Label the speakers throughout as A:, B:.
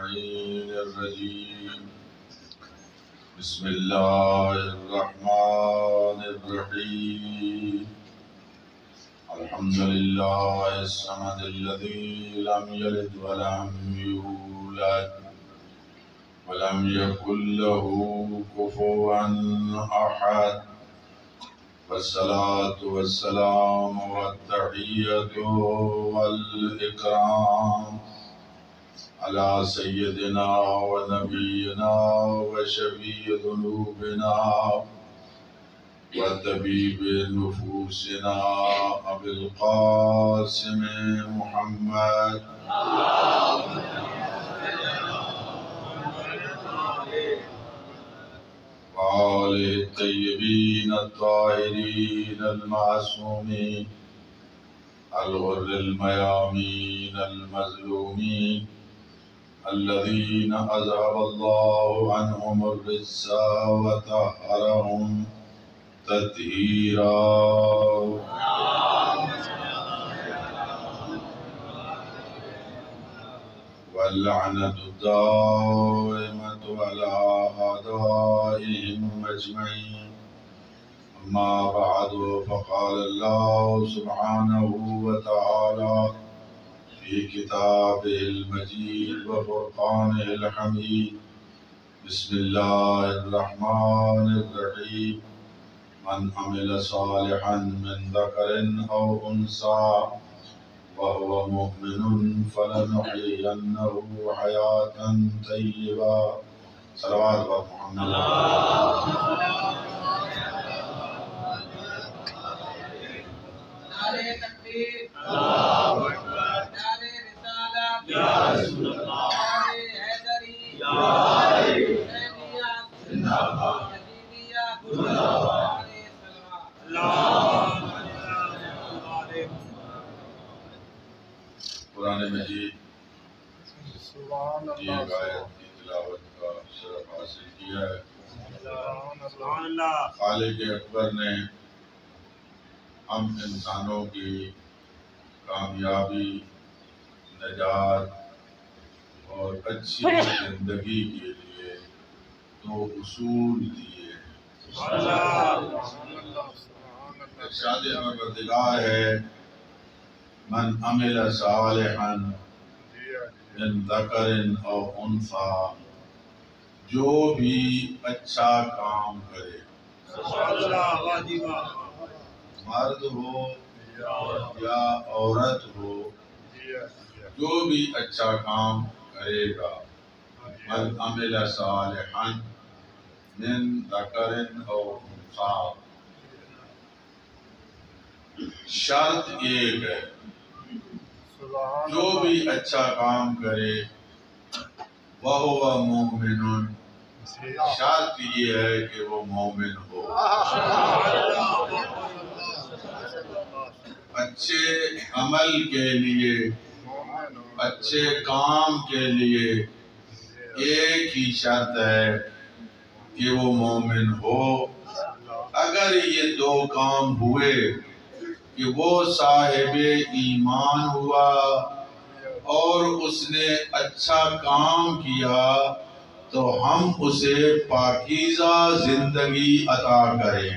A: اللعين الرجيم بسم الله الرحمن الرحيم الحمد لله الصمد الذي لم يلد ولم يولد ولم يكن له كفوا أحد والصلاة والسلام والتحية والإكرام على سيدنا ونبينا وشفيع ذنوبنا وطبيب نفوسنا أبي القاسم محمد وآله الطيبين الطاهرين المعصومين الغر الميامين المظلومين الذين أذهب الله عنهم الرجس وطهرهم تطهيرا واللعنة الدائمة على أعدائهم أجمعين أما بعد فقال الله سبحانه وتعالى في كتابه المجيد وفرقانه الحميد بسم الله الرحمن الرحيم من عمل صالحا من ذكر أو أنثى وهو مؤمن فلنحيينه حياة طيبة صلوات محمد
B: نعرہ تکبیر اللہ اکبر نعرہ رسالت یا رسول اللہ نعرہ حیدری یا حسینیہ زندہ باد یزیدیہ زندہ باد اللہم صل
A: قرآن مجید کی ایک آیت کی تلاوت کا شرف حاصل کیا ہے
B: سبحان اللہ
A: خالق اکبر نے ہم انسانوں کی کامیابی نجات اور اچھی زندگی کے لیے دو اصول دیے ہیں ارشاد پروردگار ہے من عمل صالحا من ذکر او انثی جو بھی اچھا کام کرے
B: سبحان اللہ واجب
A: مرد ہو یا عورت ہو جو بھی اچھا کام کرے گا من عمل صالحا من ذکر او انثی شرط ایک ہے جو بھی اچھا کام کرے وَهُوَ مُؤْمِنٌ شرط یہ ہے کہ وہ مومن ہو اچھے عمل کے لیے اچھے کام کے لیے ایک ہی شرط ہے کہ وہ مومن ہو اگر یہ دو کام ہوئے کہ وہ صاحب ایمان ہوا اور اس نے اچھا کام کیا تو ہم اسے پاکیزہ زندگی عطا کریں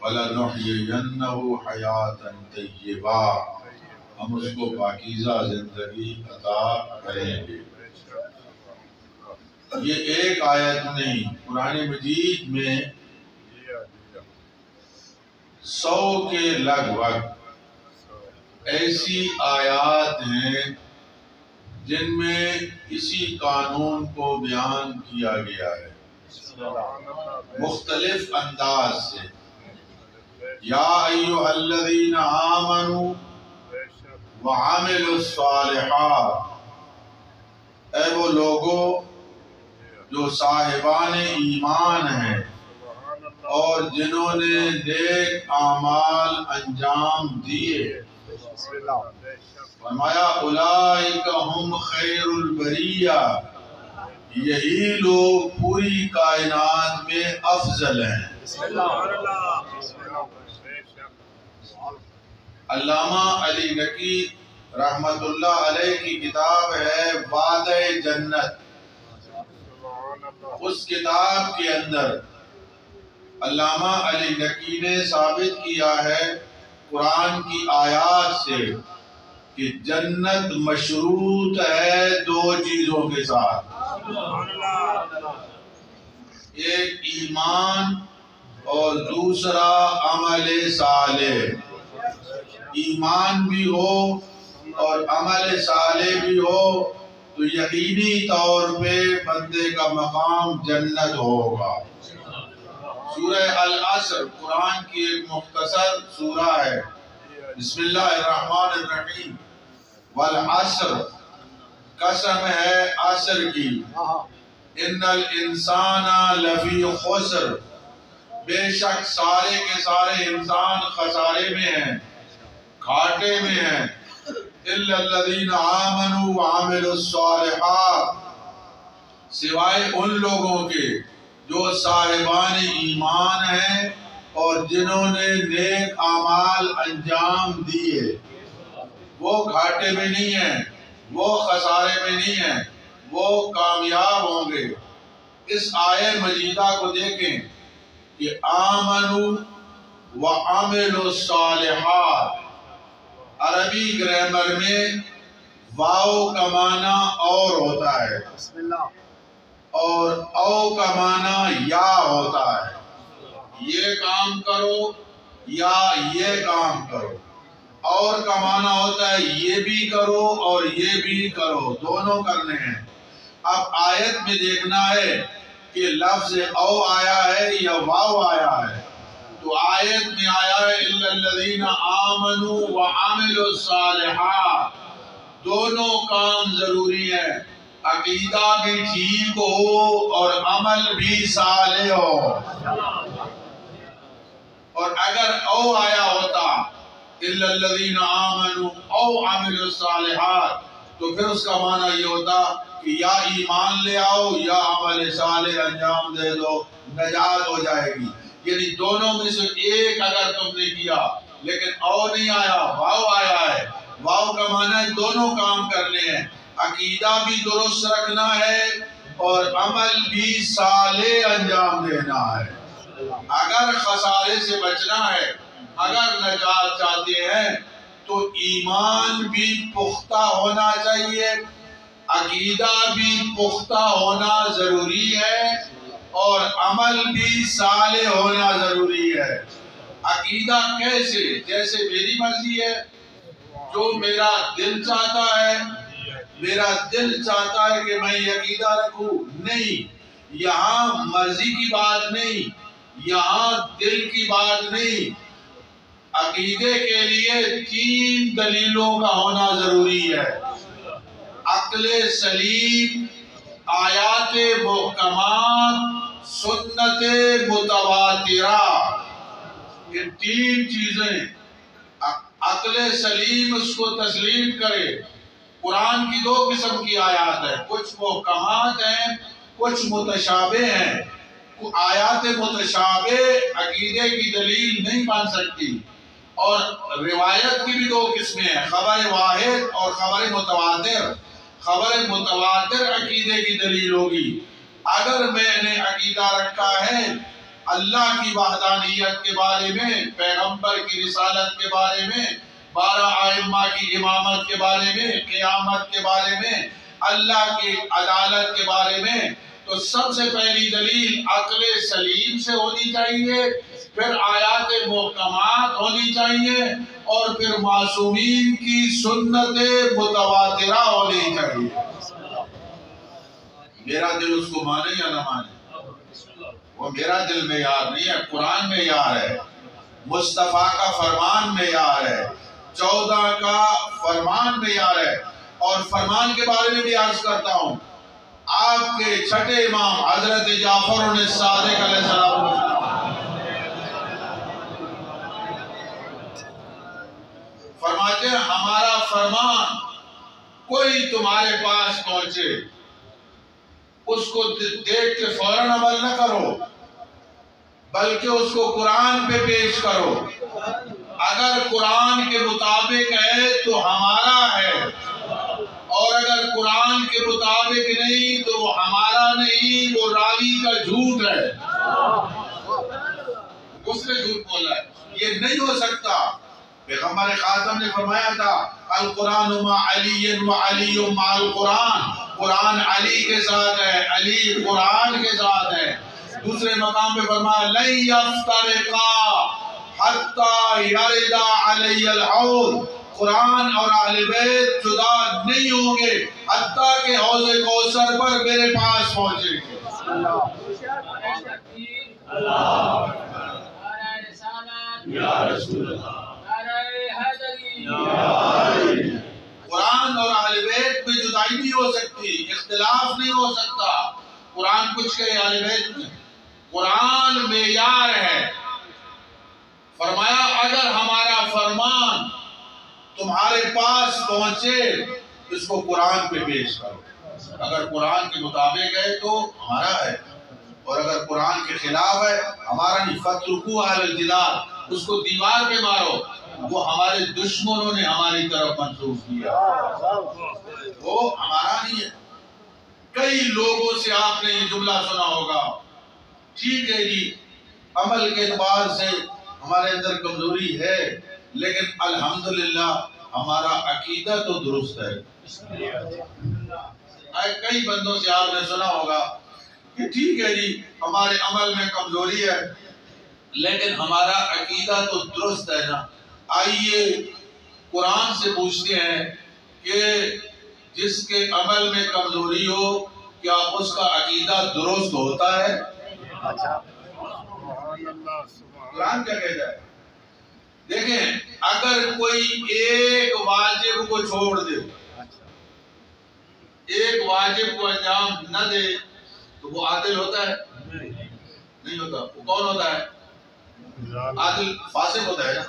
A: فَلَنُحْيِيَنَّهُ حَيَاةً طَيِّبَةً ہم اس کو پاکیزہ زندگی عطا کریں گے یہ ایک آیت نہیں قرآن مجید میں 100 کے لگ بھگ ایسی آیات ہیں جن میں اسی قانون کو بیان کیا گیا ہے مختلف انداز سے یا ایھا الذین آمنوا وعملوا الصالحات اے وہ لوگوں جو صاحبان ایمان ہیں اور جنہوں نے نیک اعمال انجام دیے فرمایا اولئک ہم خیر البریہ یہی لوگ پوری کائنات میں افضل ہیں علامہ علی نقی رحمت اللہ علیہ کی کتاب ہے وعدہ جنت. اس کتاب کے اندر علامہ علی نقی نے ثابت کیا ہے قرآن کی آیات سے کہ جنت مشروط ہے 2 چیزوں کے ساتھ. ایک ایمان اور دوسرا عمل صالح. ایمان بھی ہو اور عمل صالح بھی ہو تو یقینی طور پہ بندے کا مقام جنت ہوگا. سورہ العصر قرآن کی ایک مختصر سورہ ہے. بسم اللہ الرحمن الرحیم. والعصر، قسم ہے عصر کی. ان الانسان لفی خسر، بے شک سارے کے سارے انسان خسارے میں ہیں، گھاٹے میں ہیں. الا الذین آمنوا وعملوا الصالحات، سوائے ان لوگوں کے جو صاحبان ایمان ہیں اور جنہوں نے نیک اعمال انجام دیے. وہ گھاٹے میں نہیں ہیں، وہ خسارے میں نہیں ہیں، وہ کامیاب ہوں گے. اس آیہ مجیدہ کو دیکھیں کہ آمنوا وعملوا الصالحات. عربی گرامر میں واو کا معنی اور ہوتا ہے اور او کا معنی یا ہوتا ہے. یہ کام کرو یا یہ کام کرو. اور کا معنی ہوتا ہے یہ بھی کرو اور یہ بھی کرو، دونوں کرنے ہیں. اب آیت میں دیکھنا ہے کہ لفظ او آیا ہے یا واو آیا ہے. تو آیت میں آیا ہے الا الذین آمنوا وعملوا الصالحات. دونوں کام ضروری ہے، عقیدہ بھی ٹھیک ہو اور عمل بھی صالح ہو. اور اگر او آیا ہوتا الا الذین آمنوا او عملوا الصالحات تو پھر اس کا معنی یہ ہوتا کہ یا ایمان لے آؤ یا عمل صالح انجام دے دو، نجات ہو جائے گی. یعنی دونوں میں سے ایک اگر تم نے کیا، لیکن او نہیں آیا، واو آیا ہے. واو کا معنی ہے دونوں کام کرنے ہیں، عقیدہ بھی درست رکھنا ہے اور عمل بھی صالح انجام دینا ہے. اگر خسارے سے بچنا ہے، اگر نجات چاہتے ہیں تو ایمان بھی پختہ ہونا چاہیے، عقیدہ بھی پختہ ہونا ضروری ہے اور عمل بھی صالح ہونا ضروری ہے. عقیدہ کیسے؟ جیسے میری مرضی ہے، جو میرا دل چاہتا ہے، میرا دل چاہتا ہے کہ میں یہ عقیدہ رکھوں. نہیں، یہاں مرضی کی بات نہیں، یہاں دل کی بات نہیں. عقیدے کے لیے 3 دلیلوں کا ہونا ضروری ہے: عقل سلیم، آیات محکمات، سنت متواترہ. یہ 3 چیزیں. عقل سلیم اس کو تسلیم کرے. قرآن کی 2 قسم کی آیات ہیں، کچھ محکمات ہیں، کچھ متشابہ ہیں. آیات متشابہ عقیدے کی دلیل نہیں بن سکتی. اور روایت کی بھی 2 قسمیں ہیں، خبر واحد اور خبر متواتر. خبر متواتر عقیدے کی دلیل ہوگی. اگر میں نے عقیدہ رکھا ہے اللہ کی وحدانیت کے بارے میں، پیغمبر کی رسالت کے بارے میں، 12 ائمہ کی امامت کے بارے میں، قیامت کے بارے میں، اللہ کی عدالت کے بارے میں، تو سب سے پہلی دلیل عقل سلیم سے ہونی چاہیے، پھر آیات محکمات ہونی چاہیے اور پھر معصومین کی سنت متواترہ ہونی چاہیے. میرا دل اس کو مانے یا نہ مانے، وہ میرا دل معیار نہیں ہے، قرآن معیار ہے، مصطفیٰ کا فرمان معیار ہے، 14 کا فرمان معیار ہے. اور فرمان کے بارے میں بھی عرض کرتا ہوں، آپ کے چھٹے امام حضرت جعفر الصادق علیہ السلام فرماتے ہیں ہمارا فرمان کوئی تمہارے پاس پہنچے اس کو دیکھ کے فوراً عمل نہ کرو، بلکہ اس کو قرآن پہ پیش کرو. اگر قرآن کے مطابق ہے تو ہمارا ہے، اور اگر قرآن کے مطابق نہیں تو وہ ہمارا نہیں، وہ راوی کا جھوٹ ہے، اس نے جھوٹ بولا ہے، یہ نہیں ہو سکتا۔ پیغمبر خاتم نے فرمایا تھا القرآن مع علی و علی مع القرآن، قرآن علی کے ساتھ ہے، علی قرآن کے ساتھ ہے۔ دوسرے مقام پہ فرمایا لن یفترقا حتی یرد علی الحوض، قرآن اور اہل بیت جدا نہیں ہوں گے حتیٰ کہ حوض کوثر پر میرے پاس پہنچیں گے۔ قرآن اور اہل بیت میں جدائی نہیں ہو سکتی، اختلاف نہیں ہو سکتا۔ قرآن کچھ کہے اہل بیت میں، قرآن معیار ہے۔ فرمایا اگر ہمارا فرمان تمہارے پاس پہنچے اس کو قرآن پہ پیش کرو، اگر قرآن کے مطابق ہے تو ہمارا ہے، اور اگر قرآن کے خلاف ہے ہمارا نہیں۔ فَاتْرُكُوا أَهْلَ الْجِدَالِ، اس کو دیوار پہ مارو، وہ ہمارے دشمنوں نے ہماری طرف منسوخ کیا، وہ ہمارا نہیں ہے۔ کئی لوگوں سے آپ نے یہ جملہ سنا ہوگا، ٹھیک ہے جی عمل کے اعتبار سے ہمارے اندر کمزوری ہے لیکن الحمدللہ ہمارا عقیدہ تو درست ہے۔ کئی بندوں سے آپ نے سنا ہوگا کہ ٹھیک ہے جی ہمارے عمل میں کمزوری ہے لیکن ہمارا عقیدہ تو درست ہے نا۔ آئیے قرآن سے پوچھتے ہیں کہ جس کے عمل میں کمزوری ہو کیا اس کا عقیدہ درست ہوتا ہے؟ قرآن کیا کہتا ہے؟ دیکھیں اگر کوئی ایک واجب کو چھوڑ دے، ایک واجب کو انجام نہ دے تو وہ عادل ہوتا ہے؟ نہیں ہوتا۔ وہ کون ہوتا ہے؟ عادل فاسق ہوتا ہے نا،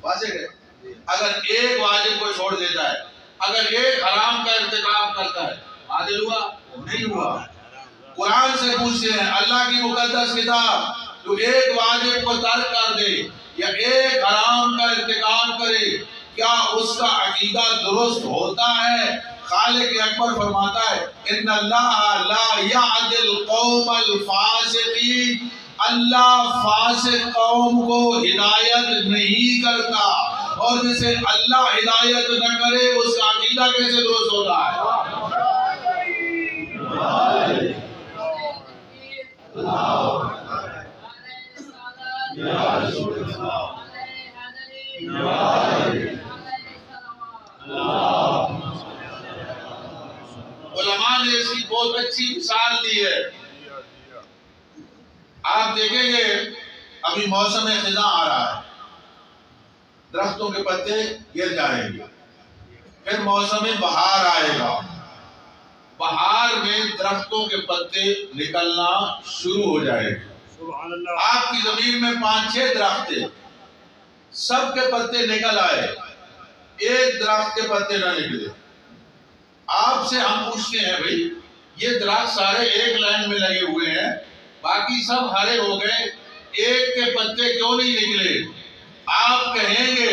A: فاسق ہے۔ اگر ایک واجب کو چھوڑ دیتا ہے، اگر ایک حرام کا ارتکاب کرتا ہے، عادل ہوا؟ نہیں ہوا۔ قرآن سے پوچھتے ہیں اللہ کی مقدس کتاب جو ایک واجب کو ترک کر دے یا ایک حرام کا ارتکاب کرے کیا اس کا عقیدہ درست ہوتا ہے؟ خالق اکبر فرماتا ہے ان اللہ لا یعدل قوم الفاسقین، اللہ فاسق قوم کو ہدایت نہیں کرتا، اور جسے اللہ ہدایت نہ کرے اس کا عقیدہ کیسے درست ہوتا ہے؟ علماء نے اس کی بہت اچھی مثال دی ہے۔ آپ دیکھیں گے ابھی موسم خزاں آ رہا ہے، درختوں کے پتے گر جائیں گے، پھر موسم بہار آئے گا، بہار میں درختوں کے پتے نکلنا شروع ہو جائے گے۔ آپ کی زمین میں 5-6 درخت تھے، سب کے پتے نکل آئے، ایک درخت کے پتے نہ نکلے۔ آپ سے ہم پوچھتے ہیں بھئی یہ درخت سارے ایک لائن میں لگے ہوئے ہیں، باقی سب ہرے ہو گئے، ایک کے پتے کیوں نہیں نکلے؟ آپ کہیں گے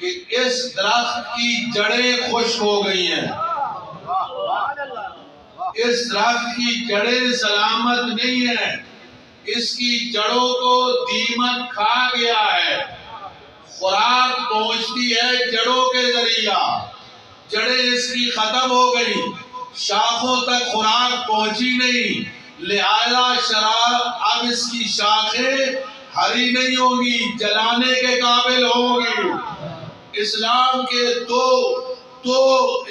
A: کہ اس درخت کی جڑیں خشک ہو گئی ہیں، اس درخت کی جڑیں سلامت نہیں ہیں، اس کی جڑوں کو دیمک کھا گیا ہے۔ خوراک پہنچتی ہے جڑوں کے ذریعہ، جڑیں اس کی ختم ہو گئی، شاخوں تک خوراک پہنچی نہیں، لہذا شراب اب اس کی شاخیں ہری نہیں ہوگی، جلانے کے قابل ہوگی۔ اسلام کے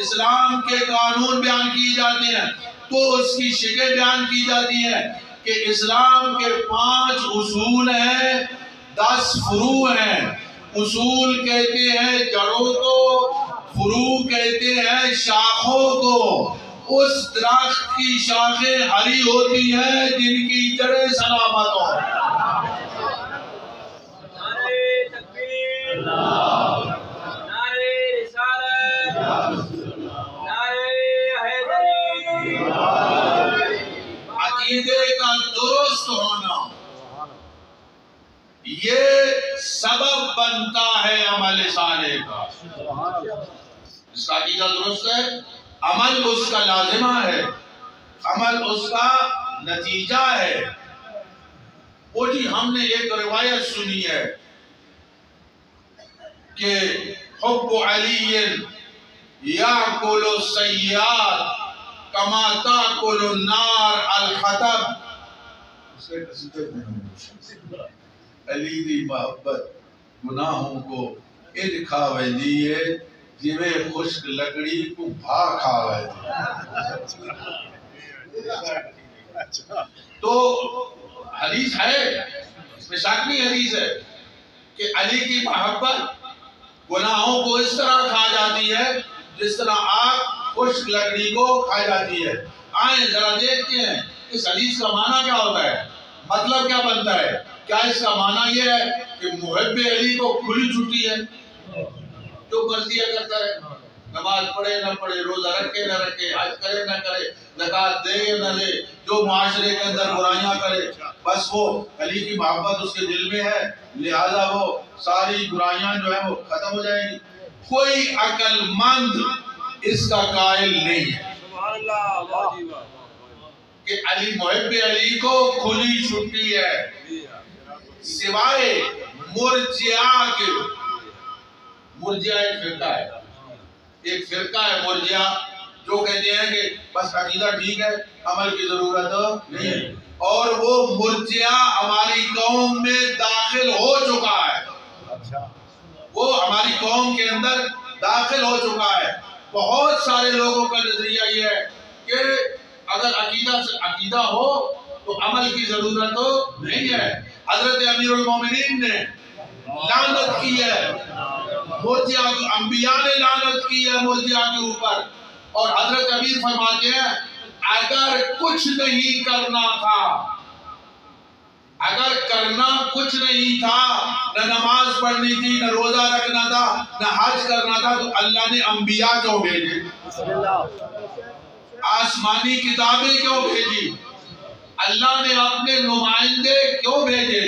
A: اسلام کے قانون بیان کی جاتے ہیں تو اس کی شکل بیان کی جاتی ہے کہ اسلام کے 5 اصول ہیں، 10 فروع ہیں۔ اصول کہتے ہیں جڑوں کو، فروع کہتے ہیں شاخوں کو۔ اس درخت کی شاخیں ہری ہوتی ہیں جن کی جڑیں سلامت ہوں۔
B: نعرے تکبیر، نعرے رسالت، نعرے حیدری۔
A: عقیدے کا درست ہونا یہ سبب بنتا ہے عمل صالح کا۔ اس کا عقیدہ درست ہے، عمل اس کا لازمہ ہے، عمل اس کا نتیجہ ہے۔ وہ جی ہم نے ایک روایت سنی ہے کہ حب علی یاکل السیئات کما تاکل النار الحطب۔ علی دی محبت گناہوں کو اج کھاوے دی ہے جویں خشک لکڑی کو بھا کھاوے دی۔ تو حدیث ہے، اس میں شک نہیں، حدیث ہے کہ علی کی محبت گناہوں کو اس طرح کھا جاتی ہے جس طرح آگ خشک لکڑی کو کھا جاتی ہے۔ آئیں ذرا دیکھتے ہیں اس حدیث کا معنی کیا ہوتا ہے، مطلب کیا بنتا ہے۔ کیا اس کا معنی یہ ہے کہ محب علی کو کھلی چھٹی ہے، جو مرضی کرتا ہے، نماز پڑھے نہ پڑھے، روزہ رکھے نہ رکھے، حج کرے نہ کرے، زکات دے نہ دے، جو معاشرے کے اندر برائیاں کرے، بس وہ علی کی محبت اس کے دل میں ہے، لہذا وہ ساری برائیاں جو ہیں وہ ختم ہو جائیں گی۔ کوئی عقل مند اس کا قائل نہیں ہے کہ علی محب علی کو کھلی چھٹی ہے، سوائے مرجئہ کے۔ مرجئہ ایک فرقہ ہے، ایک فرقہ ہے مرجئہ، جو کہتے ہیں کہ بس عقیدہ ٹھیک ہے، عمل کی ضرورت نہیں ہے، اور وہ مرجئہ ہماری قوم میں داخل ہو چکا ہے، وہ ہماری قوم کے اندر داخل ہو چکا ہے۔ بہت سارے لوگوں کا نظریہ یہ ہے کہ اگر عقیدہ ہو تو عمل کی ضرورت نہیں ہے۔ حضرت امیر المومنین نے لعنت کی ہے مرجئہ، انبیاء نے لعنت کی ہے مرجئہ کے اوپر، اور حضرت امیر فرماتے ہیں اگر کچھ نہیں کرنا تھا، اگر کرنا کچھ نہیں تھا، نہ نماز پڑھنی تھی، نہ روزہ رکھنا تھا، نہ حج کرنا تھا، تو اللہ نے انبیاء کیوں بھیجے، آسمانی کتابیں کیوں بھیجی، اللہ نے اپنے نمائندے کیوں بھیجے؟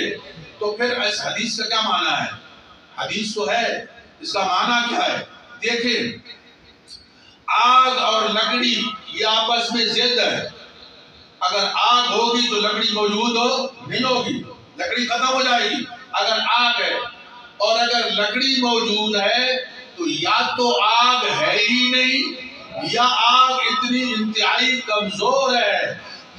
A: تو پھر اس حدیث کا کیا معنی ہے؟ حدیث تو ہے، اس کا معنی کیا ہے؟ دیکھیں، آگ اور لکڑی یہ آپس میں ضد ہے۔ اگر آگ ہوگی تو لکڑی موجود نہیں ہوگی، لکڑی ختم ہو جائے گی۔ اگر آگ ہے اور اگر لکڑی موجود ہے تو یا تو آگ ہے ہی نہیں، یا آگ اتنی انتہائی کمزور ہے۔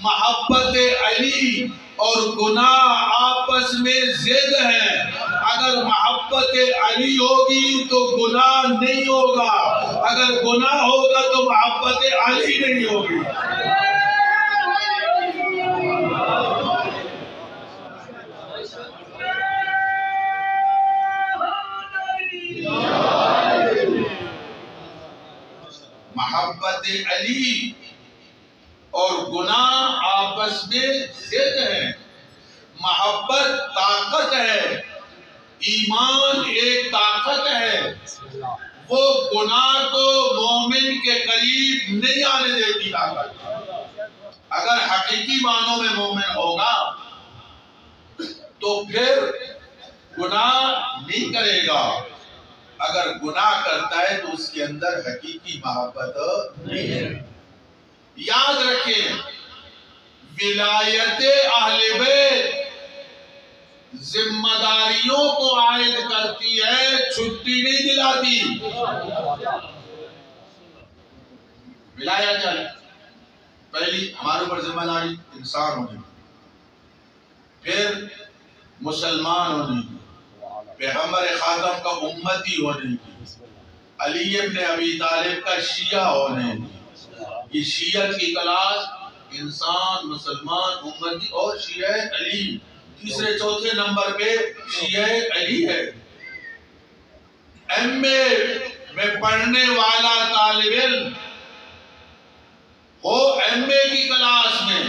A: محبت علی اور گناہ آپس میں ضد ہیں۔ اگر محبت علی ہوگی تو گناہ نہیں ہوگا، اگر گناہ ہوگا تو محبت علی نہیں ہوگی۔ محبت علی اور گناہ آپس میں ضد ہیں۔ محبت طاقت ہے، ایمان ایک طاقت ہے، وہ گناہ کو مومن کے قریب نہیں آنے دیتی طاقت۔ اگر حقیقی معنوں میں مومن ہوگا تو پھر گناہ نہیں کرے گا، اگر گناہ کرتا ہے تو اس کے اندر حقیقی محبت نہیں ہے۔ یاد رکھیں، ولایت اہل بیت ذمہ داریوں کو عائد کرتی ہے، چھٹی نہیں دلاتی۔ ولایت ہے پہلی ہمارے اوپر ذمہ داری انسان ہونے کی، پھر مسلمان ہونے کی، پیغمبر خاتم کا امتی ہونے کی، علی ابن ابی طالب کا شیعہ ہونے کی۔ یہ شیعہ کی کلاس انسان، مسلمان، امتی اور شیعہ علی، تیسرے چوتھے نمبر پہ شیعہ علی ہے۔ ایم اے میں پڑھنے والا طالب علم ہو ایم اے کی کلاس میں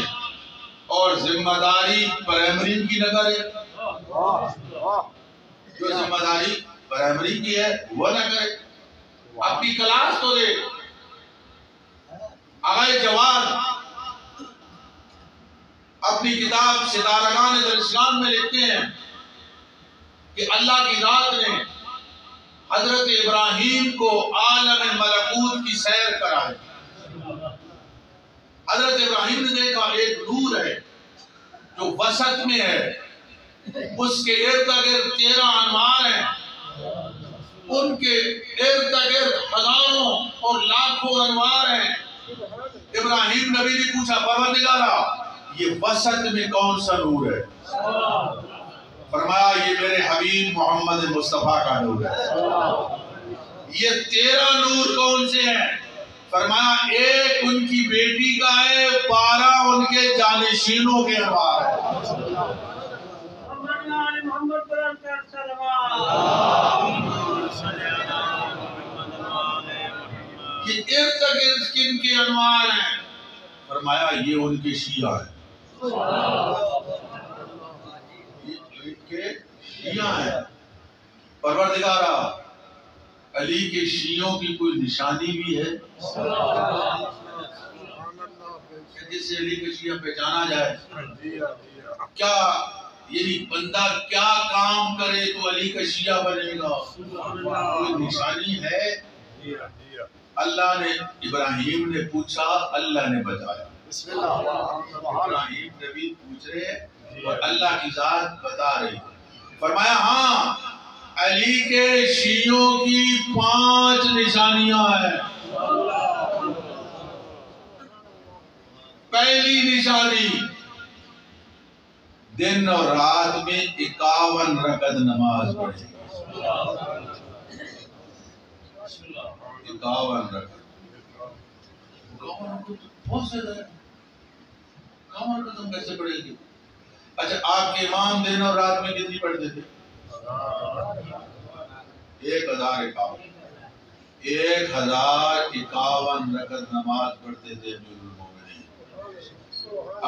A: اور ذمہ داری پرائمری کی نہ کرے، جو ذمہ داری پرائمری کی ہے وہ نہ کرے، اپنی کلاس تو دے۔ آغائے جواد اپنی کتاب ستارگان در اسلام میں لکھتے ہیں کہ اللہ کی ذات نے حضرت ابراہیم کو عالم ملکوت کی سیر کرائی۔ حضرت ابراہیم نے دیکھا ایک نور ہے جو وسط میں ہے، اس کے ارد گرد 13 انوار ہیں، ان کے ارد گرد ہزاروں اور لاکھوں انوار ہیں۔ ابراہیم نبی نے پوچھا پروردگارا یہ وسط میں کون سا نور ہے؟ فرمایا یہ میرے حبیب محمد مصطفیٰ کا نور ہے۔ یہ 13 نور کون سے ہیں؟ فرمایا ایک ان کی بیٹی کا ہے، 12 ان کے جانشینوں کے انوار ہے۔ یہ ارد گرد کن کے انوار ہیں؟ فرمایا یہ ان کے شیعہ ہیں۔ یہ ان کے شیعہ ہیں۔ پروردگارا علی کے شیعوں کی کوئی نشانی بھی ہے جس سے علی کے شیعہ پہچانا جائے؟ کیا یعنی بندہ کیا کام کرے تو علی کا شیعہ بنے گا؟ کوئی نشانی ہے؟ اللہ نے ابراہیم نے پوچھا، اللہ نے بتایا۔ ابراہیم نبی پوچھ رہے اور اللہ کی ذات بتا رہی۔ فرمایا ہاں علی کے شیعوں کی 5 نشانیاں ہیں۔ پہلی نشانی دن اور رات میں 51 رکعت نماز پڑھے۔ 51 رکعت بہت زیادہ ہے۔ 51 رکعت ہم کیسے پڑھیں گے؟ اچھا آپ کے امام دن اور رات میں کتنی پڑھتے تھے؟ 1051 1051 رکعت نماز پڑھتے تھے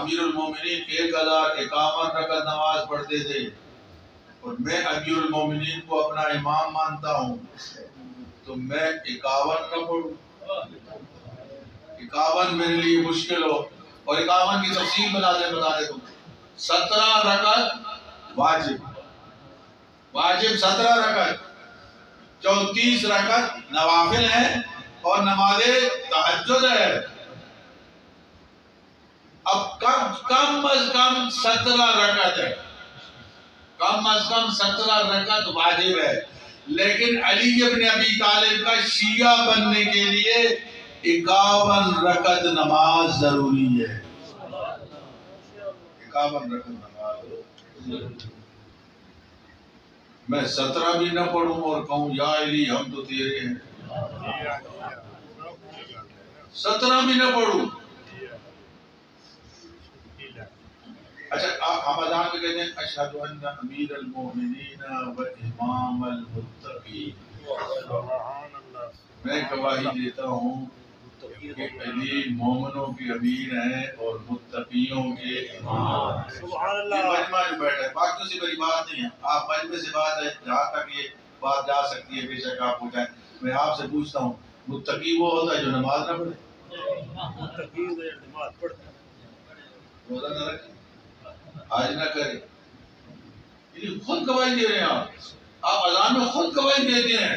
A: امیر المومنین 1051 رکعت نماز پڑھتے تھے۔ اور میں امیر المومنین کو اپنا امام مانتا ہوں تو میں 51 نہ پڑھوں؟ 51 میرے لیے مشکل ہو۔ اور 51 کی تفصیل بتا دے تم۔ 17 رکعت واجب 17 رکعت، 34 رکعت نوافل ہے اور نماز تہجد ہے۔ اب کم از کم 17 رکعت ہے، کم از کم 17 رکعت واجب ہے، لیکن علی ابن ابی طالب کا شیعہ بننے کے لیے 51 رکعت نماز ضروری ہے۔ 51 رکعت نماز میں 17 بھی نہ پڑھوں اور کہوں یا علی ہم تو تیرے ہیں، 17 بھی نہ پڑھوں۔ اچھا ہم اذان میں کہتے ہیں اشہد ان امیر المومنین و امام المتقین، میں گواہی دیتا ہوں کہ علی مومنوں کے امیر ہیں اور متقیوں کے امام ہیں۔ یہ مجمع جو بیٹھا ہے باقیوں سے بڑی بات نہیں ہے، آپ مجمع سے بات ہے جہاں تک یہ بات جا سکتی ہے بے شک آپ پوچھائیں۔ میں آپ سے پوچھتا ہوں متقی وہ ہوتا ہے جو نماز نہ پڑھے، روزہ نہ رکھے، حج نہ کرے، یعنی خود گواہی دے رہے ہیں آپ اذان میں خود گواہی دیتے ہیں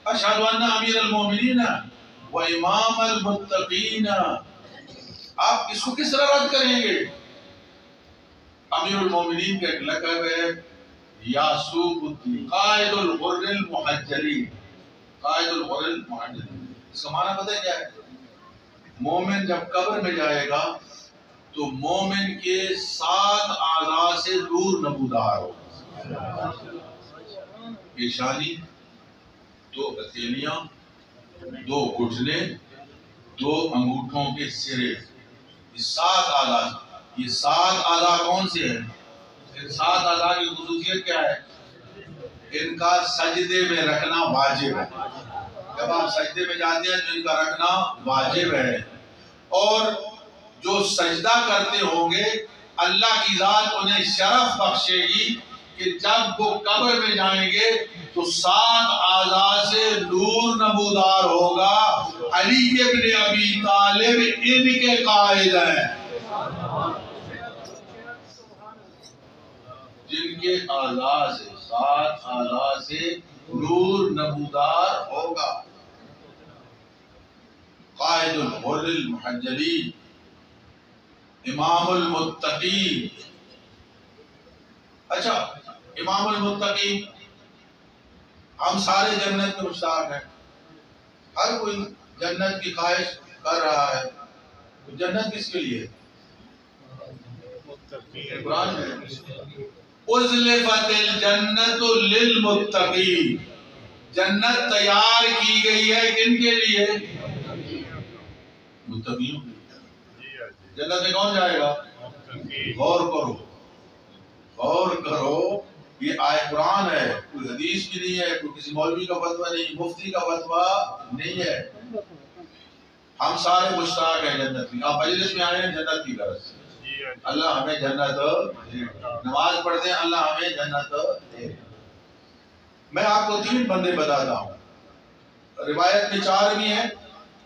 A: اشہد ان امیر المومنین و امام المتقین۔ آپ اس کو کس طرح رد کریں گے؟ امیر المومنین کا ایک لقب ہے یاسوب الدین، قائد الغر المحجلین، قائد الغر المحجلین۔ اس کا معنی پتہ ہے کیا ہے؟ مومن جب قبر میں جائے گا تو مومن کے 7 اعضاء سے نور نمودار ہو، پیشانی، 2 ہتھیلیاں، 2 گھٹنے، 2 انگوٹھوں کے سرے، یہ 7 اعضاء۔ یہ 7 اعضاء کون سے ہیں؟ ان 7 اعضاء کی خصوصیت کیا ہے؟ ان کا سجدے میں رکھنا واجب ہے۔ جب آپ سجدے میں جاتے ہیں تو ان کا رکھنا واجب ہے، اور جو سجدہ کرتے ہوں گے اللہ کی ذات انہیں شرف بخشے گی کہ جب وہ قبر میں جائیں گے تو 7 اعضاء سے نور نمودار ہوگا۔ علی ابن ابی طالب ان کے قائد ہیں، جن کے اعضاء سے 7 اعضاء سے نور نمودار ہوگا۔ قائد الغر المحجلین، امام المتقین۔ اچھا، امام المتقین، ہم سارے جنت کے مشتاق ہیں، ہر کوئی جنت کی خواہش کر رہا ہے۔ تو جنت کس کے لیے؟ قرآن میں اُزْلِفَتِ الْجَنَّةُ لِلْمُتَّقِينَ، جنت تیار کی گئی ہے کن کے لیے؟ متقیوں کے لیے۔ جنت میں کون جائے گا؟ غور کرو، غور کرو، یہ آیت قرآن ہے، کوئی حدیث کی نہیں ہے، کوئی کسی مولوی کا فتویٰ نہیں، مفتی کا فتویٰ نہیں ہے۔ ہم سارے مشتاق ہیں جنت کی۔ آپ مجلس میں آئے ہیں جنت کی غرض سے، اللہ ہمیں جنت دے، نماز پڑھتے ہیں اللہ ہمیں جنت دے۔ میں آپ کو 3 بندے بتاتا ہوں، روایت میں 4 بھی ہیں،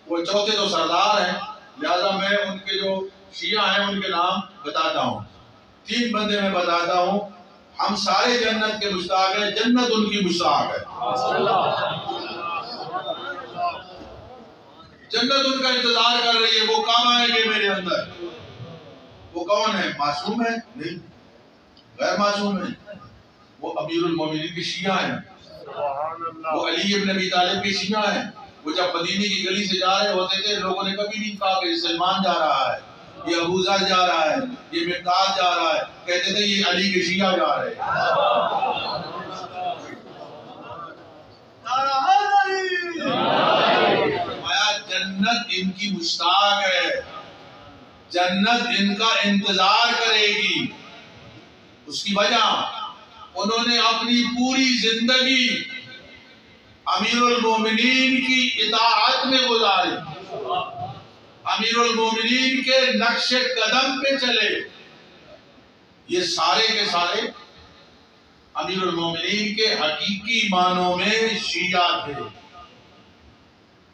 A: وہ چوتھے تو سردار ہیں، لہذا میں ان کے جو شیعہ ہیں ان کے نام بتاتا ہوں۔ 3 بندے میں بتاتا ہوں، ہم سارے جنت کے مشتاق ہیں، جنت ان کی مشتاق ہے۔ جنت ان کا انتظار کر رہی ہے، وہ کام آئیں گے میرے اندر۔ وہ کون ہے؟ معصوم ہے؟ نہیں، غیر معصوم ہے۔ وہ امیر المومنین کے شیعہ ہیں، وہ علی ابن ابی طالب کے شیعہ ہیں۔ وہ جب مدینے کی گلی سے جا رہے ہوتے تھے، لوگوں نے کبھی نہیں کہا کہ یہ سلمان جا رہا ہے، یہ ابو ذر جا رہا ہے، یہ مقداد جا رہا ہے، کہتے تھے یہ علی کے شیعہ جا رہے ہیں۔ جنت ان کی مشتاق ہے، جنت ان کا انتظار کرے گی۔ اس کی وجہ انہوں نے اپنی پوری زندگی امیر المومنین کی اطاعت میں گزاری، امیر المومنین کے نقش قدم پہ چلے۔ یہ سارے کے سارے امیر المومنین کے حقیقی معنوں میں شیعہ تھے،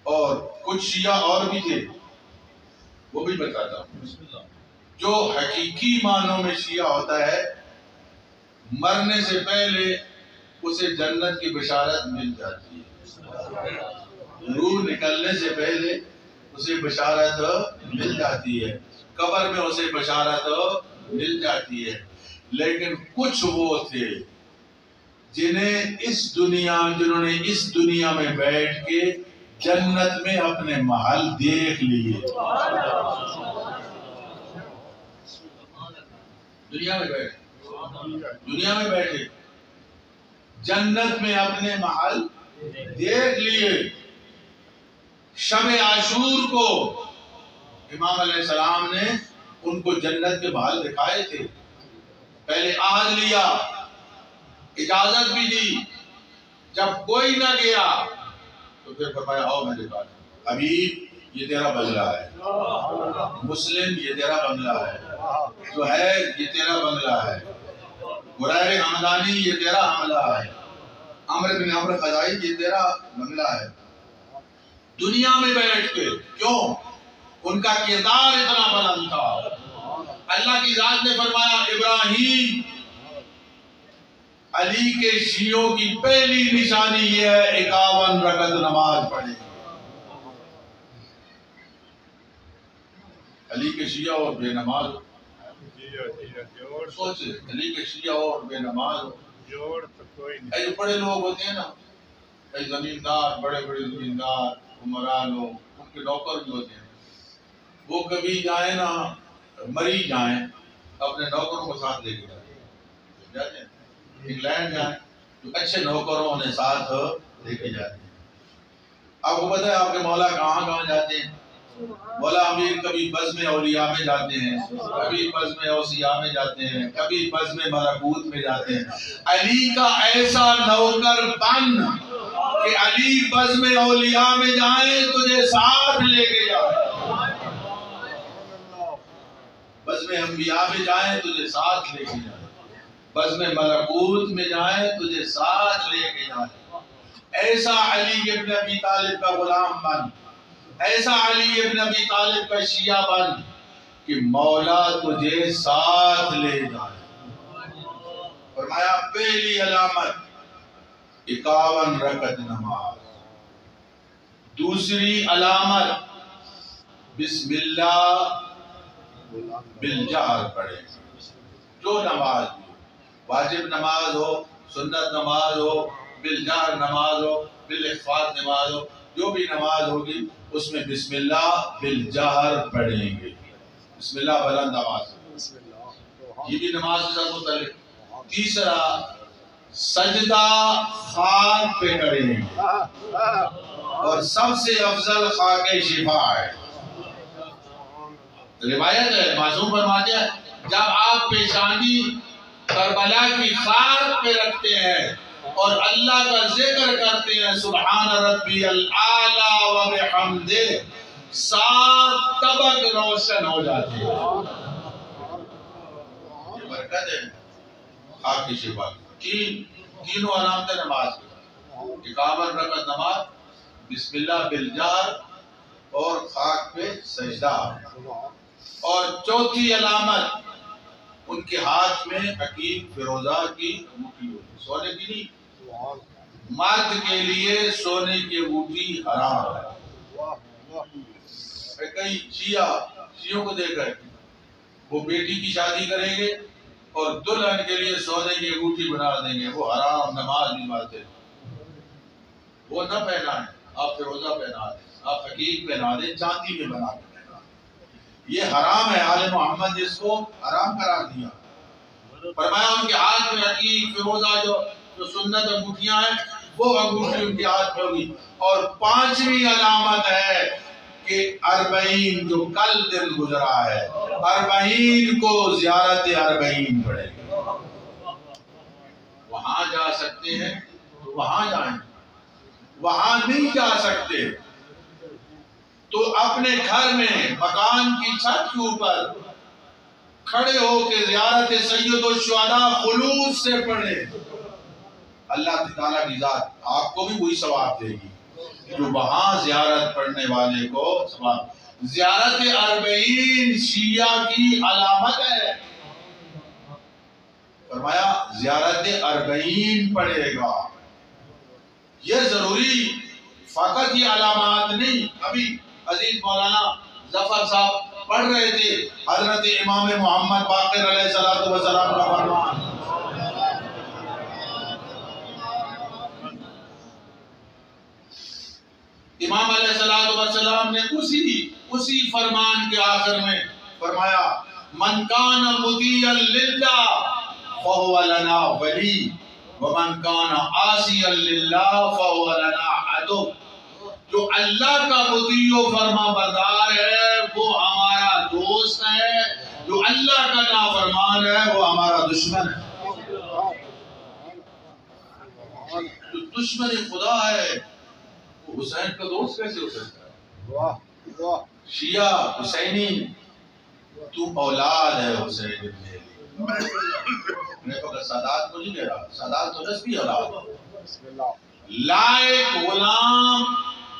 A: اور کچھ شیعہ اور بھی تھے، وہ بھی بتاتا ہوں۔ جو حقیقی معنوں میں شیعہ ہوتا ہے، مرنے سے پہلے اسے جنت کی بشارت مل جاتی ہے، روح نکلنے سے پہلے اسے بشارت مل جاتی ہے، قبر میں اسے بشارت مل جاتی ہے۔ لیکن کچھ وہ تھے جنہوں نے اس دنیا میں بیٹھ کے جنت میں اپنے محل دیکھ لیے۔ دنیا میں بیٹھے جنت میں اپنے محل دیکھ لیے۔ شب عاشور کو امام علیہ السلام نے ان کو جنت کے محل دکھائے تھے، پہلے عہد لیا، اجازت بھی دی، جب کوئی نہ گیا تو پھر فرمایا آؤ میرے پاس، حبیب یہ تیرا بنگلہ ہے، مسلم یہ تیرا بنگلہ ہے، زہیر یہ تیرا بنگلہ ہے، بریر حمدانی یہ تیرا حملہ ہے، عمر بن عمرو خزائی یہ تیرا بنگلہ ہے۔ دنیا میں بیٹھ کے، کیوں؟ ان کا کردار اتنا بلند تھا۔ اللہ کی ذات نے فرمایا ابراہیم، علی کے شیعوں کی پہلی نشانی یہ ہے 51 رکعت نماز پڑھے۔ علی کے شیعہ اور بے نماز، سوچے علی کے شیعہ اور بے نماز، ایسے بڑے لوگ ہوتے ہیں نا، کئی زمیندار، بڑے بڑے زمیندار، عمراء لوگ، ان کے نوکر بھی ہوتے ہیں، وہ کبھی جائیں نا، مری جائیں، اپنے نوکروں کو ساتھ لے کے جاتے ہیں، انگلینڈ جائیں تو اچھے نوکروں انہیں ساتھ لے کے جاتے ہیں۔ آپ کو پتہ ہے آپ کے مولا کہاں کہاں جاتے ہیں؟ مولا امیر کبھی بزم اولیاء میں جاتے ہیں، کبھی بزم اوصیاء میں جاتے ہیں، کبھی بزم ملکوت میں جاتے ہیں۔ علی کا ایسا نوکر بن کہ علی بزم اولیاء میں جائیں تجھے ساتھ لے کے جائیں، بزم انبیاء میں جائیں تجھے ساتھ لے کے جائیں، بزم ملکوت میں جائیں تجھے ساتھ لے کے جائیں۔ ایسا علی ابن ابی طالب کا غلام بن، ایسا علی ابن ابی طالب کا شیعہ بن کہ مولا تجھے ساتھ لے جائے۔ فرمایا پہلی علامت 51 رکعت نماز، دوسری علامت بسم اللہ بالجہر پڑھے، جو نماز بھی ہو، واجب نماز ہو، سنت نماز ہو، بالجہر نماز ہو، بالاخفاض نماز ہو، جو بھی نماز ہوگی اس میں بسم اللہ بالجہر پڑھیں گے، بسم اللہ بلند آواز، یہ بھی نماز کے ساتھ متعلق۔ تیسرا سجدہ خاک پہ کریں گے، اور سب سے افضل خاک شفا ہے۔ روایت ہے، معصوم فرماتے ہیں جب آپ پیشانی کربلا کی خاک پہ رکھتے ہیں اور اللہ کا ذکر کرتے ہیں سبحان ربی الاعلی و بحمدہ، 7 طبق روشن ہو جاتے ہیں۔ یہ برکت ہے خاک کی شفا کی۔ تینوں علامتیں نماز کی، 51 رکعت نماز، بسم اللہ بالجہر اور خاک پہ سجدہ۔ اور چوتھی علامت ان کے ہاتھ میں عقیق فیروزہ کی انگوٹھی ہوتی، سونے کی نہیں، مرد کے لیے سونے کی انگوٹھی حرام ہے۔ کئی شیعوں کو دیکھ کر وہ بیٹی کی شادی کریں گے اور دلہن کے لیے سونے کی انگوٹھی بنا دیں گے، وہ حرام، نماز نہیں پڑھتے، وہ نہ پہنائیں، آپ فیروزہ پہنا دیں، آپ عقیق پہنا دیں، چاندی میں بنا دیں، یہ حرام ہے۔ آل محمد نے اس کو حرام قرار دیا۔ فرمایا ان کے ہاتھ میں عقیق فیروزہ جو سنت انگوٹھیاں ہیں وہ انگوٹھی ان کے ہاتھ میں ہوگی۔ اور 5ویں علامت ہے کہ 40 جو کل دن گزرا ہے، 40 کو زیارت 40 پڑھے، وہاں جا سکتے ہیں تو وہاں جائیں، وہاں نہیں جا سکتے تو اپنے گھر میں مکان کی چھت کے اوپر کھڑے ہو کے زیارت سید الشہداء خلوص سے پڑھے، اللہ تعالیٰ کی ذات آپ کو بھی وہی ثواب دے گی جو وہاں زیارت پڑھنے والے کو ثواب۔ زیارت 40 شیعہ کی علامت ہے، فرمایا زیارت 40 پڑھے گا۔ یہ ضروری فقط یہ علامات نہیں، ابھی عزیز مولانا ظفر صاحب پڑھ رہے تھے حضرت امام محمد باقر علیہ السلام کا فرمان، امام علیہ السلام نے اسی فرمان کے آخر میں فرمایا من کان مطیعا للہ فہو لنا ولی ومن کان عاصیا للہ فہو لنا عدو، جو اللہ کا مطیع و فرما بردار ہے وہ ہمارا دوست ہے، جو اللہ کا نافرمان ہے وہ ہمارا دشمن ہے۔ جو دشمن خدا ہے وہ حسین کا دوست کیسے ہو سکتا ہے؟ شیعہ حسینی، تو اولاد ہے حسین ابن علی، میں فقط سادات کو نہیں کہہ رہا، سادات تو نسبی اولاد، لائق غلام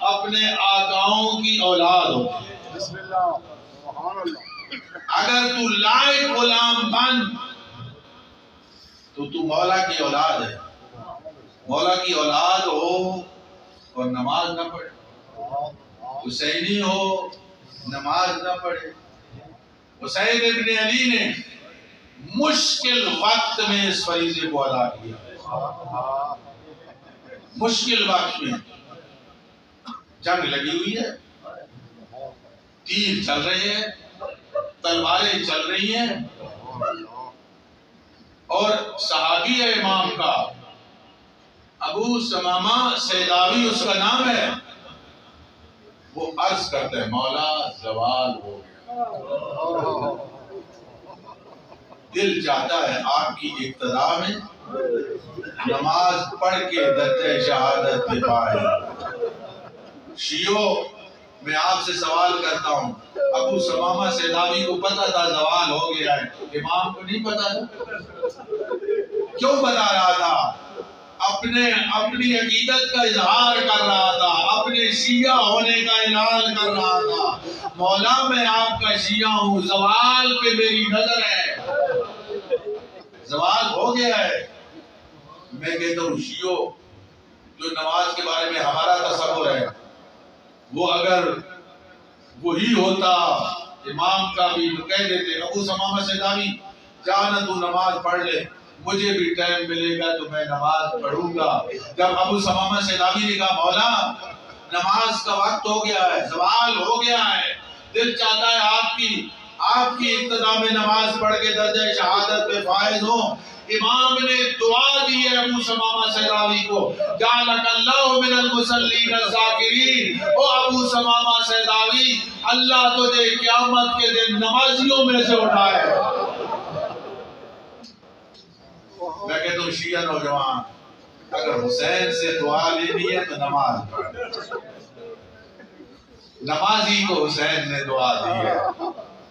A: اپنے آقاؤں کی اولاد ہوتی ہے۔ بسم اللہ، سبحان اللہ۔ اگر تو لائق غلام بن تو مولا کی اولاد ہے، مولا کی اولاد ہو اور نماز نہ پڑھے، حسینی ہو نماز نہ پڑھے۔ حسین ابن علی نے مشکل وقت میں اس فریضے کو ادا کیا، مشکل وقت میں، جنگ لگی ہوئی ہے، تیر چل رہے ہیں، تلواریں چل رہی ہیں، اور صحابی ہے امام کا ابو سمامہ سیداوی اس کا نام ہے، وہ عرض کرتے ہیں مولا زوال ہو گیا، دل چاہتا ہے آپ کی اقتدا میں نماز پڑھ کے درجہ شہادت پہ پائے۔ شیعو میں آپ سے سوال کرتا ہوں، ابو سمامہ سیداوی کو پتا تھا زوال ہو گیا ہے، امام کو نہیں پتا تھا؟ کیوں بتا رہا تھا؟ اپنی عقیدت کا اظہار کر رہا تھا، اپنے شیعہ ہونے کا اعلان کر رہا تھا، مولا میں آپ کا شیعہ ہوں، زوال پہ میری نظر ہے، زوال ہو گیا ہے۔ میں کہتا ہوں شیعو جو نماز کے بارے میں ہمارا تصور ہے وہ اگر وہی ہوتا امام کا بھی تو کہہ دیتے ابو ثمامہ سیداوی جانا تو نماز پڑھ لے، مجھے بھی ٹائم ملے گا تو میں نماز پڑھوں گا۔ جب ابو ثمامہ سیداوی نے کہا مولا نماز کا وقت ہو گیا ہے، زوال ہو گیا ہے، دل چاہتا ہے آپ کی ابتدا میں نماز پڑھ کے درجہ شہادت پہ فائز ہوں، امام نے دعا دی ہے ابو ثمامہ سیداوی کو، جعلک اللہ من المصلین الذاکرین، او ابو ثمامہ سیداوی اللہ تجھے قیامت کے دن نمازیوں میں سے اٹھائے۔ میں کہتا ہوں شیعہ نوجوان اگر حسین سے دعا لینی ہے تو نماز پڑھ، نمازی کو حسین نے دعا دی ہے،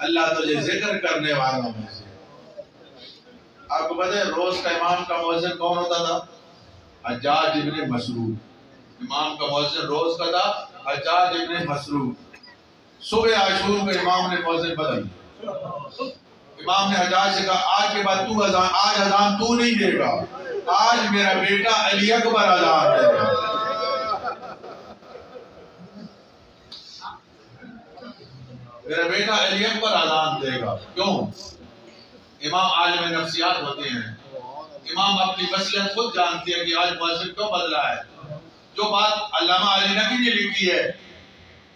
A: اللہ تجھے ذکر کرنے والوں میں سے۔ آپ کو پتہ ہے روز کا امام کا مؤذن کون ہوتا تھا؟ حجاج ابن مسروق۔ امام کا مؤذن روز کا تھا حجاج ابن مسروق۔ صبح عاشور کو امام نے مؤذن بدل دیا۔ امام نے حجاج سے کہا آج کے بعد آج اذان تو نہیں دے گا، آج میرا بیٹا علی اکبر اذان دے گا۔ میرا بیٹا علی اکبر اذان دے گا۔ کیوں؟ امام عالم نفسیات ہوتے ہیں، امام اپنی مصلحت خود جانتے ہیں کہ آج مؤذن کیوں بدلا ہے۔ جو بات علامہ علی نقوی نے لکھی ہے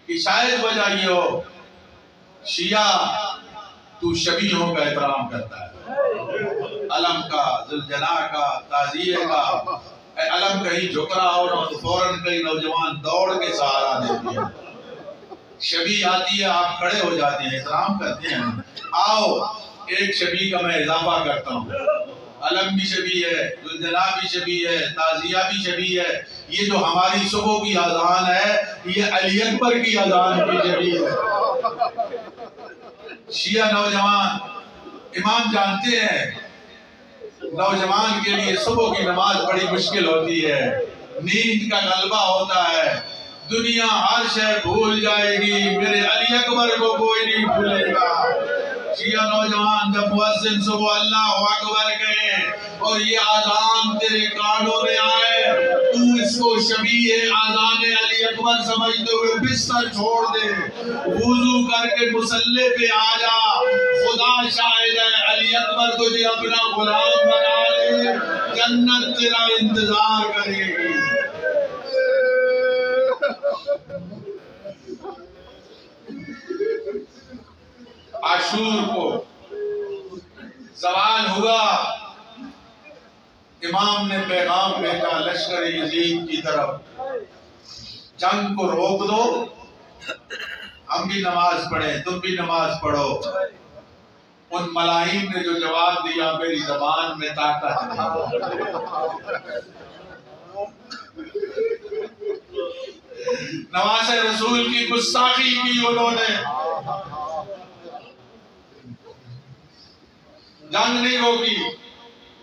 A: کہ شاید وجہ یہ ہو شیعہ تو شبیہوں کا احترام کرتا ہے، علم کا، ذوالجلال کا، تعزیے کا، علم کہیں جھک رہا ہو تو فوراً کئی نوجوان دوڑ کے سہارا دیتے ہیں، شبیہ آتی ہے آپ کھڑے ہو جاتے ہیں، احترام کرتے ہیں۔ آؤ ایک شبیہ کا میں اضافہ کرتا ہوں، علم بھی شبیہ ہے، ذوالجلال بھی شبیہ ہے، تعزیہ بھی شبیہ ہے، یہ جو ہماری صبح کی اذان ہے یہ علی اکبر کی اذان کی شبیہ ہے۔ شیعہ نوجوان امام جانتے ہیں نوجوان کے لیے صبح کی نماز بڑی مشکل ہوتی ہے، نیند کا غلبہ ہوتا ہے، دنیا ہر شے بھول جائے گی، میرے علی اکبر کو کوئی نہیں بھولے گا۔ شیعہ نوجوان جب مؤذن صبح اللہ اکبر کہے اور یہ اذان تیرے کانوں میں آئے تو اس کو شبیہ اذان علی اکبر سمجھتے ہوئے بستر چھوڑ دے، وضو کر کے مصلی پہ آ جا، خدا شاہد ہے علی اکبر تجھے اپنا غلام بنا لے، جنت تیرا انتظار کرے گی۔ عاشور کو زوال ہوا، امام نے پیغام بھیجا لشکر یزید کی طرف، جنگ کو روک دو، ہم بھی نماز پڑھیں تم بھی نماز پڑھو۔ ان ملائم نے جو جواب دیا میری زبان میں طاقت نہیں، نواز رسول کی گستاخی کی انہوں نے، جنگ نہیں روکی۔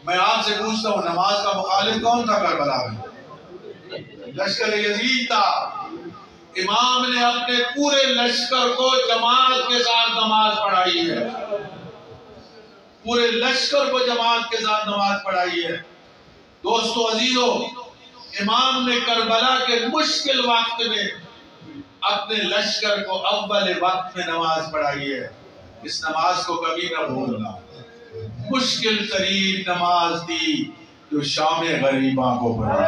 A: میں آپ سے پوچھتا ہوں نماز کا مخالف کون تھا کربلا میں؟ لشکر یزید تھا۔ امام نے اپنے پورے لشکر کو جماعت کے ساتھ نماز پڑھائی ہے، پورے لشکر کو جماعت کے ساتھ نماز پڑھائی ہے۔ دوستو عزیزو، امام نے کربلا کے مشکل وقت میں اپنے لشکر کو اول وقت میں نماز پڑھائی ہے۔ اس نماز کو کبھی نہ بھولنا، مشکل ترین نماز تھی جو شام غریباں کو پڑھی۔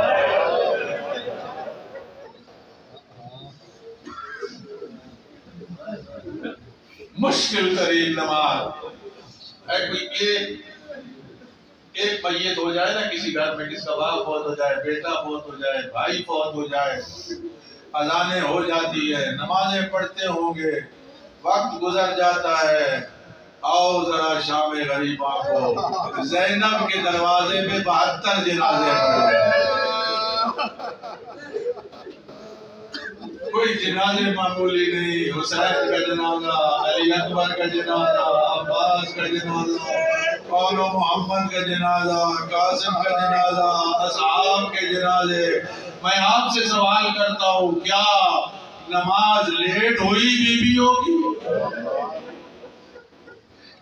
A: مشکل ترین نماز۔ ایک میت ہو جائے نا کسی گھر میں، کس کا باپ فوت ہو جائے، بیٹا فوت ہو جائے، بھائی فوت ہو جائے، اذانیں ہو جاتی ہے، نمازیں پڑھتے ہوں گے، وقت گزر جاتا ہے، آؤ ذرا شام غریباں کو، زینب کے دروازے پہ 72 جنازے پڑھے۔ کوئی جنازے معمولی نہیں، حسین کا جنازہ، علی اکبر کا جنازہ، عباس کا جنازہ، قول و محمد کا جنازہ، قاسم کا جنازہ، اصحاب کے جنازے۔ میں آپ سے سوال کرتا ہوں کیا نماز لیٹ ہوئی بی بی ہوگی؟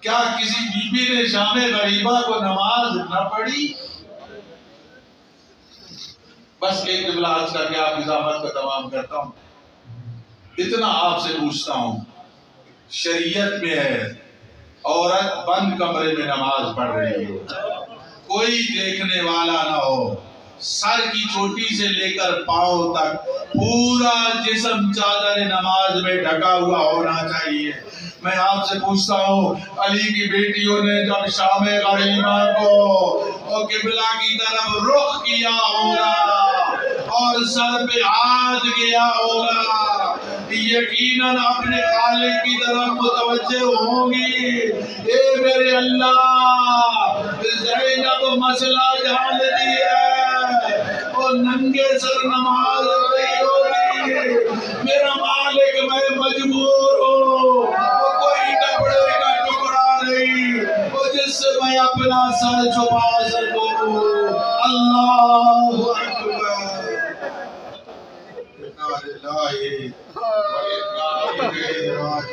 A: کیا کسی بی بی نے شام غریبہ کو نماز نہ پڑھی؟ بس ایک جملہ آج کا کہ آپ اضافت کا تمام کرتا ہوں. اتنا آپ سے پوچھتا ہوں، شریعت میں ہے عورت بند کمرے میں نماز پڑھ رہی ہو، کوئی دیکھنے والا نہ ہو، سر کی چوٹی سے لے کر پاؤں تک پورا جسم چادر نماز میں ڈھکا ہوا ہونا چاہیے. میں آپ سے پوچھتا ہوں، علی کی بیٹیوں نے جب شام غریبہ کو قبلہ کی طرف رخ کیا ہوگا اور سر پہ ہاتھ کیا ہوگا، یقیناً اپنے خالق کی طرف متوجہ ہوں گی. اے میرے اللہ، زینب مسئلہ جانتی ہے، وہ ننگے سر نماز پڑھی ہوگی. میرا مالک میں مجبور ہوں، وہ کوئی کپڑے کا ٹکڑا نہیں وہ جس سے میں اپنا سر چھپا سکوں. اللہ اکبر. لا الہ الا اللہ.